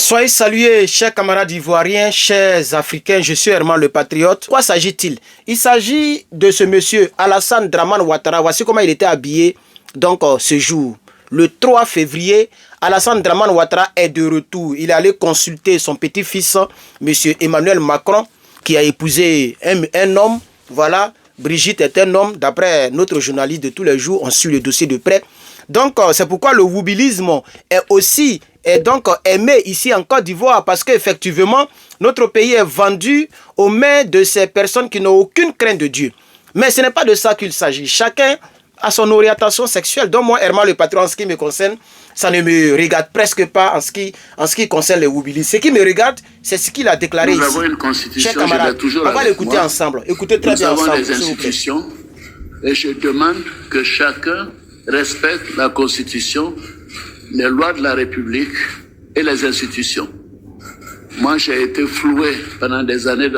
Soyez salués, chers camarades ivoiriens, chers africains, je suis Herman le Patriote. De quoi s'agit-il? Il s'agit de ce monsieur Alassane Dramane Ouattara. Voici comment il était habillé donc ce jour. Le 3 février, Alassane Dramane Ouattara est de retour. Il est allé consulter son petit-fils, monsieur Emmanuel Macron, qui a épousé un homme. Voilà, Brigitte est un homme. D'après notre journaliste de tous les jours, on suit le dossier de près. Donc, c'est pourquoi le woubilisme est aussi aimé ici en Côte d'Ivoire, parce qu'effectivement, notre pays est vendu aux mains de ces personnes qui n'ont aucune crainte de Dieu. Mais ce n'est pas de ça qu'il s'agit. Chacun a son orientation sexuelle. Donc moi, Herman le Patron, en ce qui me concerne, ça ne me regarde presque pas en ce qui concerne les woubilistes. Ce qui me regarde, c'est ce qu'il a déclaré ici. Nous avons une constitution, chers camarades, on va l'écouter ensemble. Écoutez très bien ensemble. Nous avons des institutions et je demande que chacun respecte la Constitution, les lois de la République et les institutions. Moi, j'ai été floué pendant des années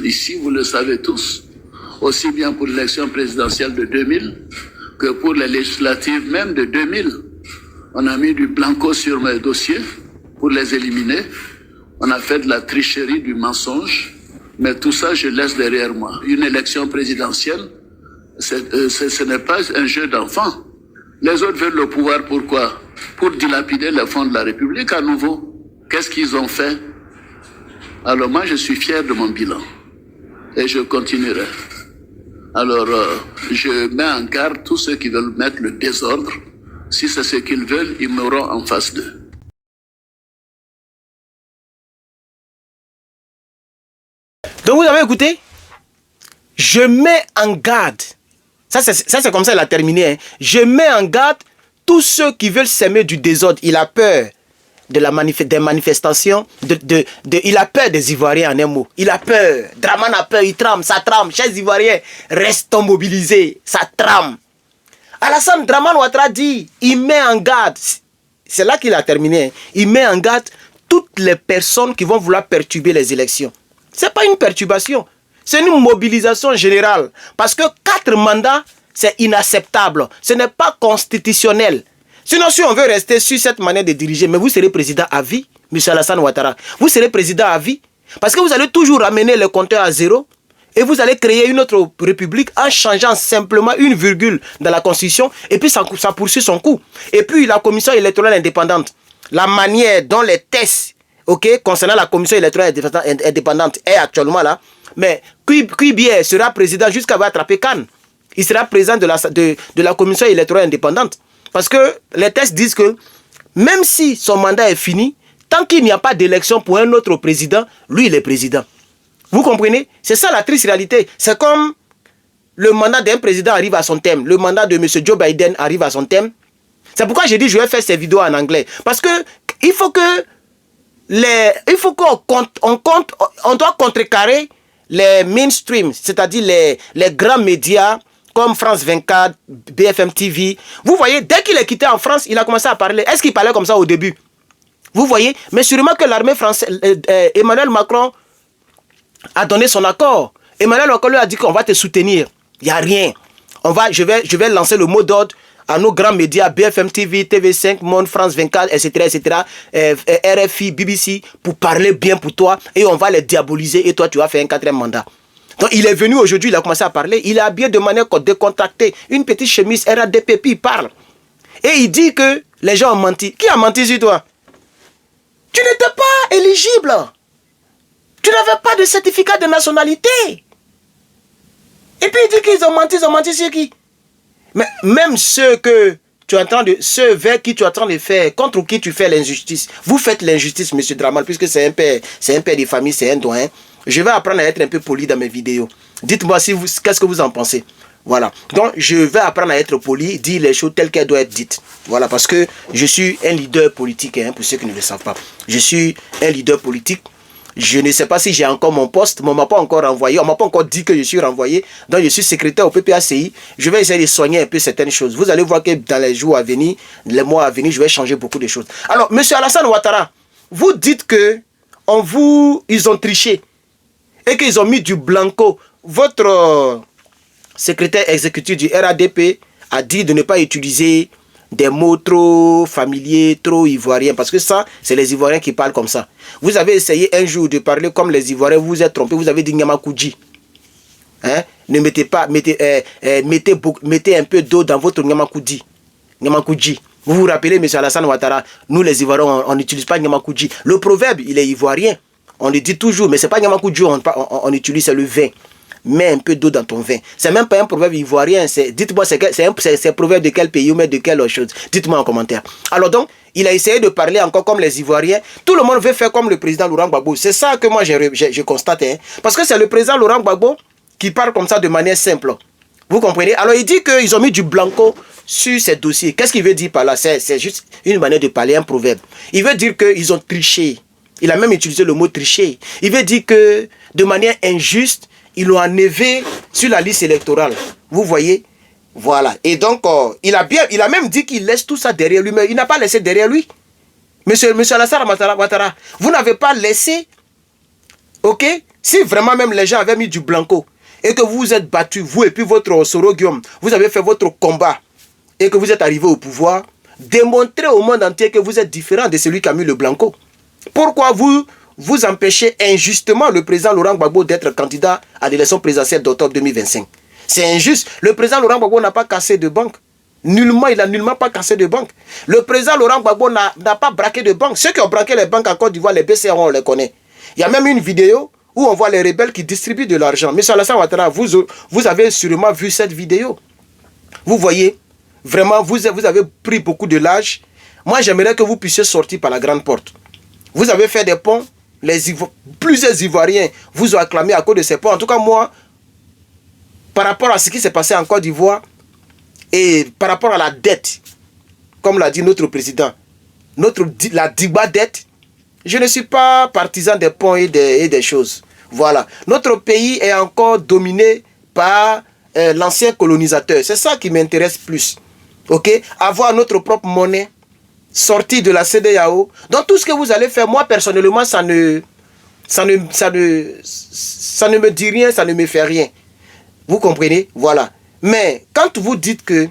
ici, vous le savez tous, aussi bien pour l'élection présidentielle de 2000 que pour les législatives même de 2000. On a mis du blanco sur mes dossiers pour les éliminer. On a fait de la tricherie, du mensonge, mais tout ça, je laisse derrière moi. Une élection présidentielle, ce n'est pas un jeu d'enfant. Les autres veulent le pouvoir, pourquoi? Pour dilapider les fonds de la République à nouveau. Qu'est-ce qu'ils ont fait? Alors moi, je suis fier de mon bilan. Et je continuerai. Alors, je mets en garde tous ceux qui veulent mettre le désordre. Si c'est ce qu'ils veulent, ils m'auront en face d'eux. Donc vous avez écouté? Je mets en garde. Ça, c'est comme ça qu'il a terminé. Hein. Je mets en garde tous ceux qui veulent s'aimer du désordre. Il a peur de des manifestations. Il a peur des Ivoiriens en un mot. Il a peur. Dramane a peur, il trame, ça trame. Chers Ivoiriens, restons mobilisés. Ça trame. Alassane Dramane Ouattara dit, il met en garde. C'est là qu'il a terminé. Hein. Il met en garde toutes les personnes qui vont vouloir perturber les élections. Ce n'est pas une perturbation. C'est une mobilisation générale. Parce que 4 mandats, c'est inacceptable. Ce n'est pas constitutionnel. Sinon, si on veut rester sur cette manière de diriger, mais vous serez président à vie, M. Alassane Ouattara. Vous serez président à vie. Parce que vous allez toujours ramener le compteur à zéro. Et vous allez créer une autre république en changeant simplement une virgule dans la constitution. Et puis ça poursuit son cours. Et puis la commission électorale indépendante. La manière dont les tests concernant la commission électorale indépendante est actuellement là. Mais Kuibier sera président jusqu'à avoir attrapé Cannes. Il sera président de la commission électorale indépendante. Parce que les tests disent que même si son mandat est fini, tant qu'il n'y a pas d'élection pour un autre président, lui il est président. Vous comprenez? C'est ça la triste réalité. C'est comme le mandat d'un président arrive à son terme. Le mandat de M. Joe Biden arrive à son terme. C'est pourquoi j'ai dit que je vais faire ces vidéos en anglais. Parce que il faut qu'on doit contrecarrer les mainstream, c'est-à-dire les grands médias comme France 24, BFM TV. Vous voyez, dès qu'il est quitté en France, il a commencé à parler. Est-ce qu'il parlait comme ça au début? Vous voyez? Mais sûrement que l'armée française, Emmanuel Macron a donné son accord. Emmanuel Macron lui a dit qu'on va te soutenir. Il n'y a rien. Je vais lancer le mot d'ordre à nos grands médias, BFM TV, TV5, Monde, France 24, etc., RFI, BBC, pour parler bien pour toi, et on va les diaboliser, et toi, tu vas faire un 4e mandat. Donc, il est venu aujourd'hui, il a commencé à parler, il est habillé de manière décontractée, une petite chemise RADP, puis il parle. Et il dit que les gens ont menti. Qui a menti sur toi? Tu n'étais pas éligible. Tu n'avais pas de certificat de nationalité. Et puis il dit qu'ils ont menti sur qui? Mais même ceux vers qui tu es en train de faire, contre qui tu fais l'injustice, vous faites l'injustice, M. Dramane, puisque c'est un père de famille, c'est un doyen. Je vais apprendre à être un peu poli dans mes vidéos. Dites-moi qu'est-ce que vous en pensez. Voilà. Donc, je vais apprendre à être poli, dire les choses telles qu'elles doivent être dites. Voilà, parce que je suis un leader politique, hein, pour ceux qui ne le savent pas. Je suis un leader politique. Je ne sais pas si j'ai encore mon poste, mais on ne m'a pas encore renvoyé. On ne m'a pas encore dit que je suis renvoyé. Donc, je suis secrétaire au PPACI. Je vais essayer de soigner un peu certaines choses. Vous allez voir que dans les jours à venir, les mois à venir, je vais changer beaucoup de choses. Alors, M. Alassane Ouattara, vous dites que ils ont triché et qu'ils ont mis du blanco. Votre secrétaire exécutif du RADP a dit de ne pas utiliser des mots trop familiers, trop ivoiriens. Parce que ça, c'est les Ivoiriens qui parlent comme ça. Vous avez essayé un jour de parler comme les Ivoiriens, vous vous êtes trompé, vous avez dit Nyamakoudji. Hein? Ne mettez pas, mettez un peu d'eau dans votre Nyamakoudji. Nyamakoudji. Vous vous rappelez, M. Alassane Ouattara, nous les Ivoiriens, on n'utilise pas Nyamakoudji. Le proverbe, il est ivoirien. On le dit toujours, mais ce n'est pas Nyamakoudji on utilise, c'est le vin. Mets un peu d'eau dans ton vin. C'est même pas un proverbe ivoirien. Dites-moi, c'est un proverbe de quel pays ou même de quelle autre chose. Dites-moi en commentaire. Alors donc, il a essayé de parler encore comme les Ivoiriens. Tout le monde veut faire comme le président Laurent Gbagbo. C'est ça que moi, je constate. Hein. Parce que c'est le président Laurent Gbagbo qui parle comme ça de manière simple. Vous comprenez? Alors, il dit qu'ils ont mis du blanco sur ces dossiers. Qu'est-ce qu'il veut dire par là? C'est juste une manière de parler, un proverbe. Il veut dire qu'ils ont triché. Il a même utilisé le mot tricher. Il veut dire que de manière injuste, ils l'ont enlevé sur la liste électorale. Vous voyez? Voilà. Et donc, il a même dit qu'il laisse tout ça derrière lui, mais il n'a pas laissé derrière lui. Monsieur Alassane Ouattara, vous n'avez pas laissé, ok? Si vraiment même les gens avaient mis du blanco et que vous vous êtes battu, vous et puis votre Soro Guillaume, vous avez fait votre combat et que vous êtes arrivé au pouvoir, démontrez au monde entier que vous êtes différent de celui qui a mis le blanco. Pourquoi vous empêchez injustement le président Laurent Gbagbo d'être candidat à l'élection présidentielle d'octobre 2025? C'est injuste. Le président Laurent Gbagbo n'a pas cassé de banque. Nullement, il n'a nullement pas cassé de banque. Le président Laurent Gbagbo n'a pas braqué de banque. Ceux qui ont braqué les banques en Côte d'Ivoire, les BCA, on les connaît. Il y a même une vidéo où on voit les rebelles qui distribuent de l'argent. Monsieur Alassane Ouattara, vous avez sûrement vu cette vidéo. Vous voyez, vraiment, vous avez pris beaucoup de l'âge. Moi, j'aimerais que vous puissiez sortir par la grande porte. Vous avez fait des ponts. Plusieurs Ivoiriens vous ont acclamé à cause de ces ponts. En tout cas, moi, par rapport à ce qui s'est passé en Côte d'Ivoire et par rapport à la dette, comme l'a dit notre président, la Diba dette, je ne suis pas partisan des ponts et des choses. Voilà. Notre pays est encore dominé par l'ancien colonisateur. C'est ça qui m'intéresse plus. Ok? Avoir notre propre monnaie, sortir de la CEDEAO. Donc tout ce que vous allez faire, moi personnellement, ça ne me dit rien, ça ne me fait rien. Vous comprenez? Voilà. Mais quand vous dites que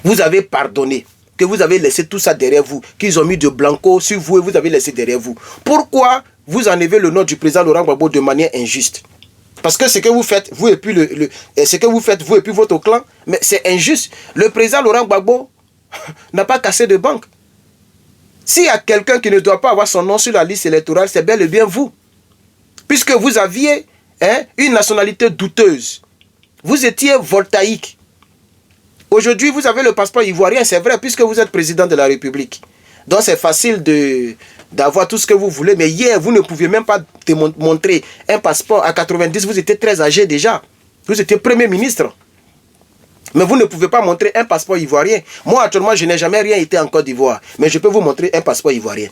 vous avez pardonné, que vous avez laissé tout ça derrière vous, qu'ils ont mis de blanco sur vous et vous avez laissé derrière vous, pourquoi vous enlevez le nom du président Laurent Gbagbo de manière injuste? Parce que ce que vous faites, vous et puis vous et puis votre clan, mais c'est injuste. Le président Laurent Gbagbo n'a pas cassé de banque. S'il y a quelqu'un qui ne doit pas avoir son nom sur la liste électorale, c'est bel et bien vous. Puisque vous aviez une nationalité douteuse. Vous étiez voltaïque. Aujourd'hui, vous avez le passeport ivoirien, c'est vrai, puisque vous êtes président de la République. Donc c'est facile d'avoir tout ce que vous voulez. Mais hier, vous ne pouviez même pas montrer un passeport. À 90, vous étiez très âgé déjà. Vous étiez Premier ministre. Mais vous ne pouvez pas montrer un passeport ivoirien. Moi, actuellement, je n'ai jamais rien été en Côte d'Ivoire. Mais je peux vous montrer un passeport ivoirien.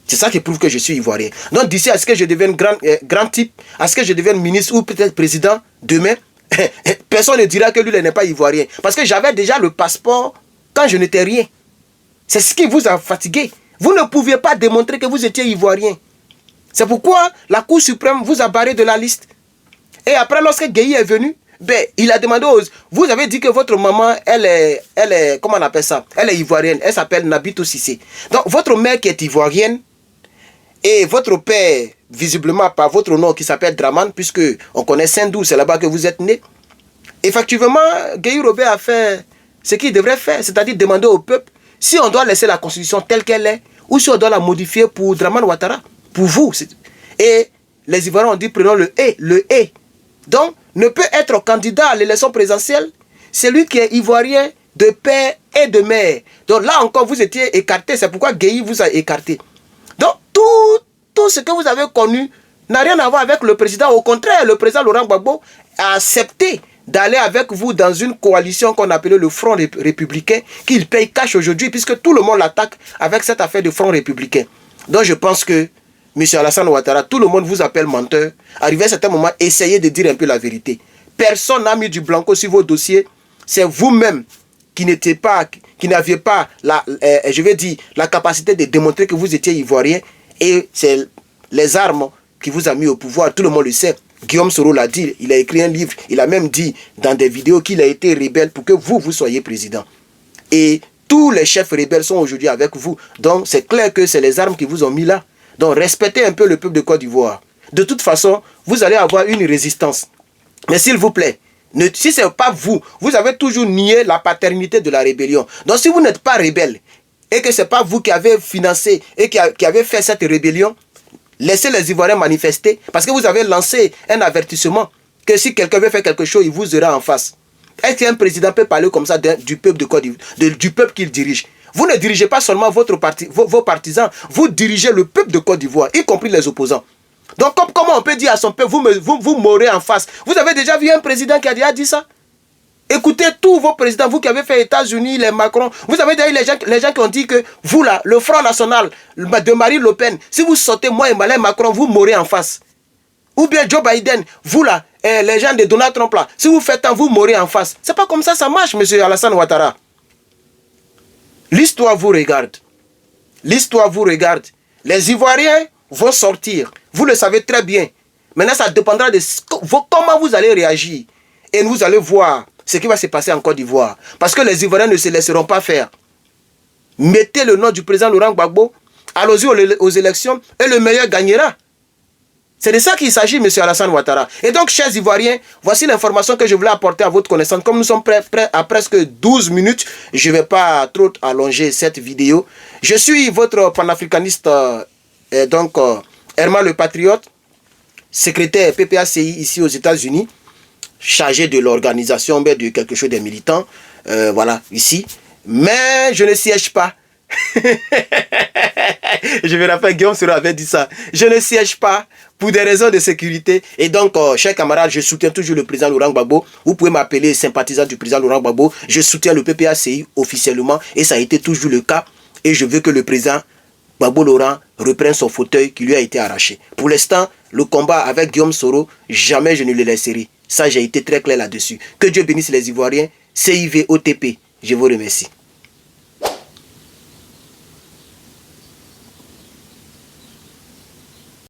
C'est ça qui prouve que je suis ivoirien. Donc d'ici à ce que je devienne grand type, à ce que je devienne ministre ou peut-être président demain, personne ne dira que lui n'est pas ivoirien. Parce que j'avais déjà le passeport quand je n'étais rien. C'est ce qui vous a fatigué. Vous ne pouviez pas démontrer que vous étiez ivoirien. C'est pourquoi la Cour suprême vous a barré de la liste. Et après, lorsque Gueye est venu, il a demandé aux... Vous avez dit que votre maman, elle est comment on appelle ça? Elle est ivoirienne. Elle s'appelle Nabitou Cissé. Donc, votre mère qui est ivoirienne et votre père, visiblement par votre nom qui s'appelle Draman, puisque on connaît Sindou, c'est là-bas que vous êtes né. Effectivement, Gueye Robert a fait ce qu'il devrait faire, c'est-à-dire demander au peuple si on doit laisser la constitution telle qu'elle est ou si on doit la modifier pour Draman Ouattara, pour vous. Et les Ivoiriens ont dit prenons le « et ». Donc, ne peut être candidat à l'élection présidentielle celui qui est ivoirien de père et de mère. Donc là encore, vous étiez écarté. C'est pourquoi Gueye vous a écarté. Donc, tout ce que vous avez connu n'a rien à voir avec le président. Au contraire, le président Laurent Gbagbo a accepté d'aller avec vous dans une coalition qu'on appelait le Front républicain, qu'il paye cash aujourd'hui, puisque tout le monde l'attaque avec cette affaire de Front républicain. Donc je pense que M. Alassane Ouattara, tout le monde vous appelle menteur. Arrivé à un certain moment, essayez de dire un peu la vérité. Personne n'a mis du blanco sur vos dossiers. C'est vous-même qui n'aviez pas la capacité de démontrer que vous étiez ivoirien. Et c'est les armes qui vous a mis au pouvoir. Tout le monde le sait. Guillaume Soro l'a dit. Il a écrit un livre. Il a même dit dans des vidéos qu'il a été rebelle pour que vous soyez président. Et tous les chefs rebelles sont aujourd'hui avec vous. Donc c'est clair que c'est les armes qui vous ont mis là. Donc respectez un peu le peuple de Côte d'Ivoire. De toute façon, vous allez avoir une résistance. Mais s'il vous plaît, si ce n'est pas vous, vous avez toujours nié la paternité de la rébellion. Donc si vous n'êtes pas rebelle, et que ce n'est pas vous qui avez financé et qui avez fait cette rébellion, laissez les Ivoiriens manifester, parce que vous avez lancé un avertissement que si quelqu'un veut faire quelque chose, il vous aura en face. Est-ce qu'un président peut parler comme ça du peuple de Côte d'Ivoire, du peuple qu'il dirige? Vous ne dirigez pas seulement vos partisans, vous dirigez le peuple de Côte d'Ivoire, y compris les opposants. Donc comment on peut dire à son peuple, vous mourrez en face? Vous avez déjà vu un président qui a déjà dit ça? Écoutez tous vos présidents, vous qui avez fait les États-Unis, les Macron, vous avez déjà eu les gens qui ont dit que vous là, le Front National de Marine Le Pen, si vous sortez moi et Malin Macron, vous mourrez en face. Ou bien Joe Biden, vous là, les gens de Donald Trump là, si vous faites un, vous mourrez en face. C'est pas comme ça marche, monsieur Alassane Ouattara. L'histoire vous regarde. L'histoire vous regarde. Les Ivoiriens vont sortir. Vous le savez très bien. Maintenant, ça dépendra de comment vous allez réagir. Et vous allez voir ce qui va se passer en Côte d'Ivoire. Parce que les Ivoiriens ne se laisseront pas faire. Mettez le nom du président Laurent Gbagbo, allons-y aux élections et le meilleur gagnera. C'est de ça qu'il s'agit, M. Alassane Ouattara. Et donc, chers Ivoiriens, voici l'information que je voulais apporter à votre connaissance. Comme nous sommes prêts à presque 12 minutes, je ne vais pas trop allonger cette vidéo. Je suis votre panafricaniste, Herman le Patriote, secrétaire PPACI ici aux États-Unis, chargé de l'organisation de quelque chose des militants, voilà, ici. Mais je ne siège pas. Je me rappelle, Guillaume Soro avait dit ça. Je ne siège pas pour des raisons de sécurité. Et donc, chers camarades, je soutiens toujours le président Laurent Gbagbo. Vous pouvez m'appeler sympathisant du président Laurent Gbagbo. Je soutiens le PPACI officiellement et ça a été toujours le cas. Et je veux que le président Gbagbo Laurent reprenne son fauteuil qui lui a été arraché. Pour l'instant, le combat avec Guillaume Soro, jamais je ne le laisserai. Ça, j'ai été très clair là-dessus. Que Dieu bénisse les Ivoiriens. CIV OTP. Je vous remercie.